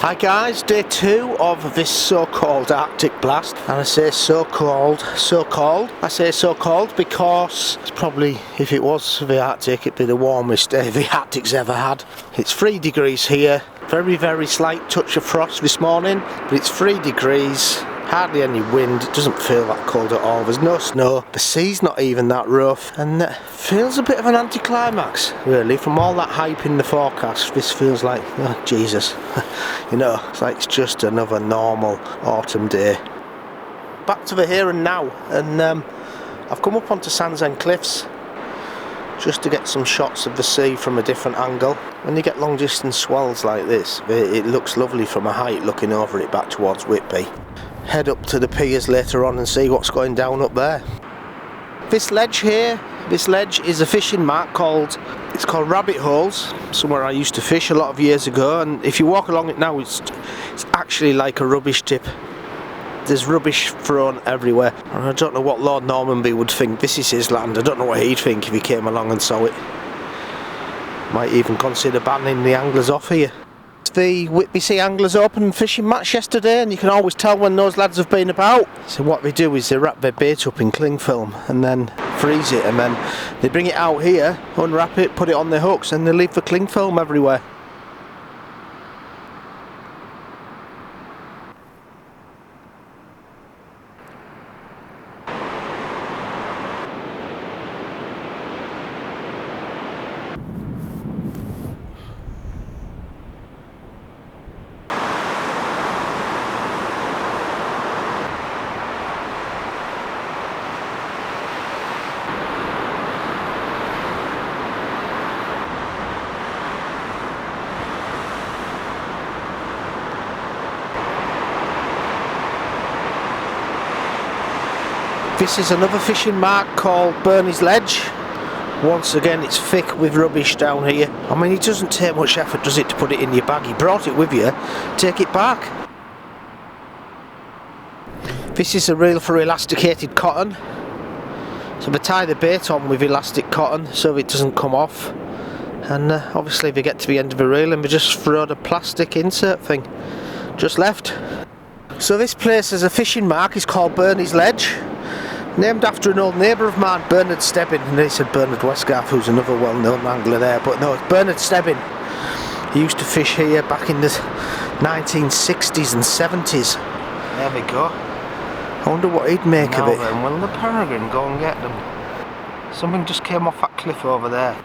Hi guys, day 2 of this so-called Arctic blast, and I say so-called because it's probably, if it was the Arctic, it'd be the warmest day the Arctic's ever had. It's 3 degrees here, very slight touch of frost this morning, but it's 3 degrees, hardly any wind, it doesn't feel that cold at all, there's no snow, the sea's not even that rough, and feels a bit of an anticlimax really. From all that hype in the forecast, this feels like, oh Jesus, you know, it's like it's just another normal autumn day. Back to the here and now, and I've come up onto Sands End Cliffs just to get some shots of the sea from a different angle. When you get long distance swells like this, it looks lovely from a height looking over it back towards Whitby. Head up to the piers later on and see what's going down up there. This ledge here, this ledge is a fishing mark called Rabbit Holes, somewhere I used to fish a lot of years ago, and if you walk along it now it's actually like a rubbish tip. There's rubbish thrown everywhere, and I don't know what Lord Normanby would think. This is his land. I don't know what he'd think if he came along and saw it. Might even consider banning the anglers off here. The Whitby Sea Anglers Open fishing match yesterday, and you can always tell when those lads have been about. So what they do is they wrap their bait up in cling film and then freeze it, and then they bring it out here, unwrap it, put it on their hooks, and they leave the cling film everywhere. This is another fishing mark called Bernie's Ledge. Once again, it's thick with rubbish down here. I mean, it doesn't take much effort, does it, to put it in your bag? You brought it with you, take it back. This is a reel for elasticated cotton. So they tie the bait on with elastic cotton so it doesn't come off. And obviously they get to the end of the reel and they just throw the plastic insert thing just left. So this place as a fishing mark is called Bernie's Ledge, named after an old neighbour of mine, Bernard Stebbin. And they said Bernard Westgarth, who's another well-known angler there, but no, it's Bernard Stebbin. He used to fish here back in the 1960s and 70s. There we go. I wonder what he'd make of it. Then, will the peregrine go and get them? Something just came off that cliff over there.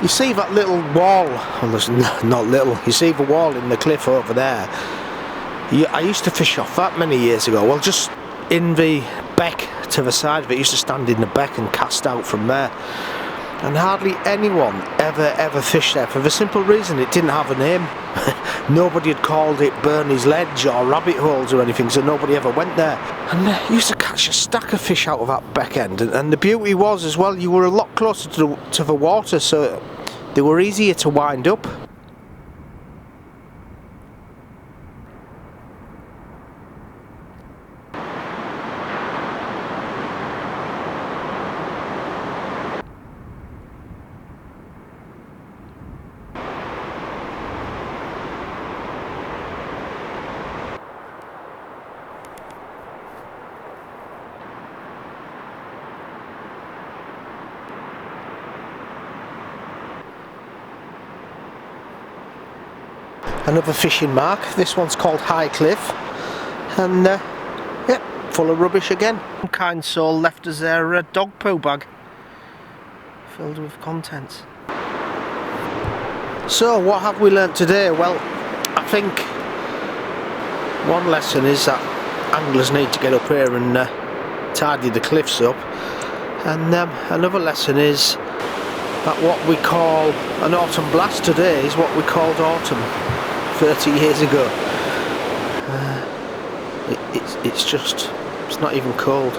You see that little wall, well, there's not little, you see the wall in the cliff over there. I used to fish off that many years ago. Well, just in the beck to the side of it, I used to stand in the beck and cast out from there. And hardly anyone ever fished there, for the simple reason it didn't have a name. Nobody had called it Bernie's Ledge or Rabbit Holes or anything, so nobody ever went there. And you used to catch a stack of fish out of that beck end, and the beauty was as well, you were a lot closer to the water, so they were easier to wind up. Another fishing mark, this one's called High Cliff, and yeah, full of rubbish again. Some kind soul left us their dog poo bag filled with contents. So what have we learnt today? Well, I think one lesson is that anglers need to get up here and tidy the cliffs up, and another lesson is that what we call an autumn blast today is what we called autumn 30 years ago. It's not even cold.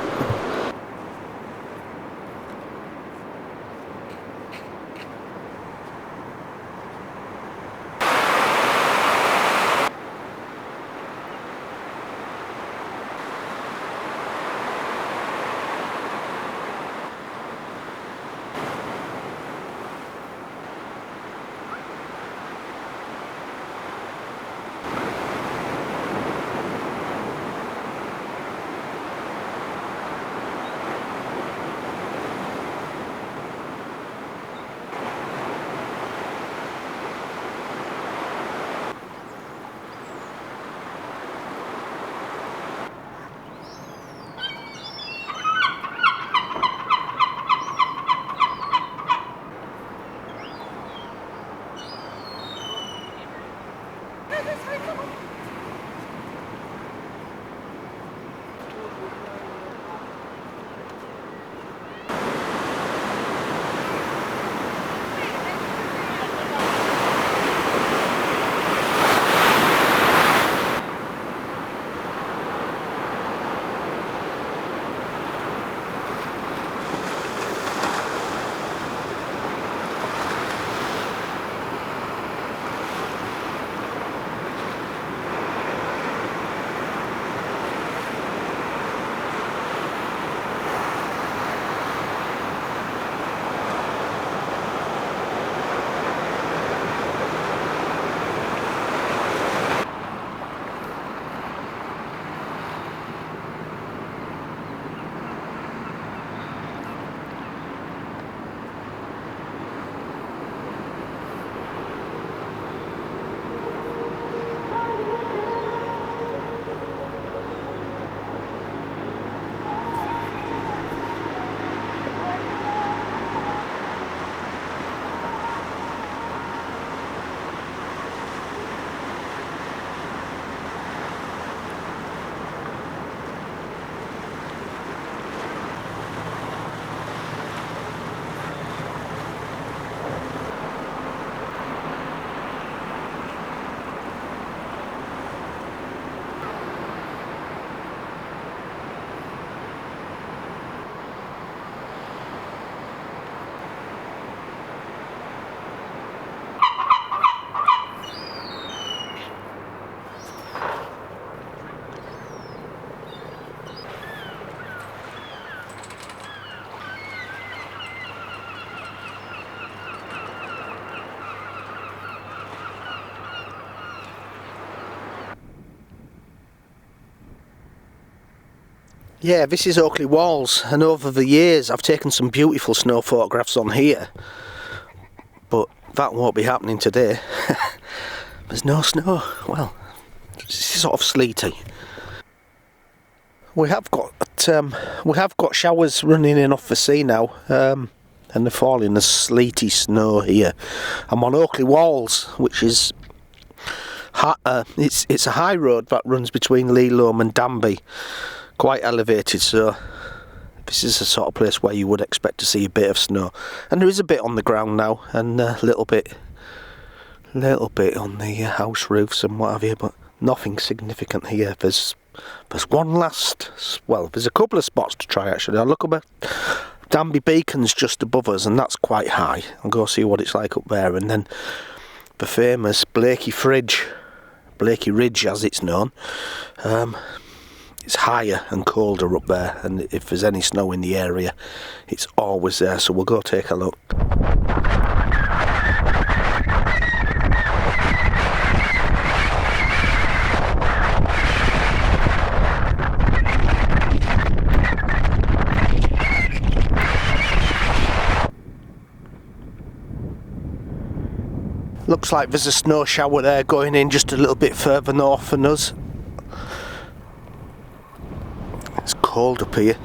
Yeah, this is Oakley Walls, and over the years I've taken some beautiful snow photographs on here, but that won't be happening today. There's no snow. Well, it's sort of sleety. We have got showers running in off the sea now, and they're falling as sleety snow here. I'm on Oakley Walls, which is it's a high road that runs between Lee Loam and Danby, quite elevated, so this is the sort of place where you would expect to see a bit of snow, and there is a bit on the ground now, and a little bit on the house roofs and what have you, but nothing significant here. There's one last, well, there's a couple of spots to try actually. I'll look up at Danby Beacon's just above us, and that's quite high. I'll go see what it's like up there, and then the famous Blakey Ridge as it's known. It's higher and colder up there, and if there's any snow in the area, it's always there, so we'll go take a look. Looks like there's a snow shower there going in just a little bit further north than us. It's cold up here.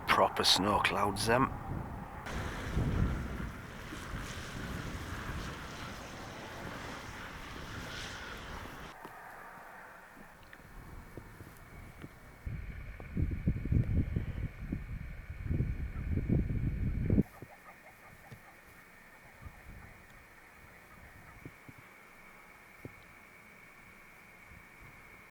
Proper snow clouds them.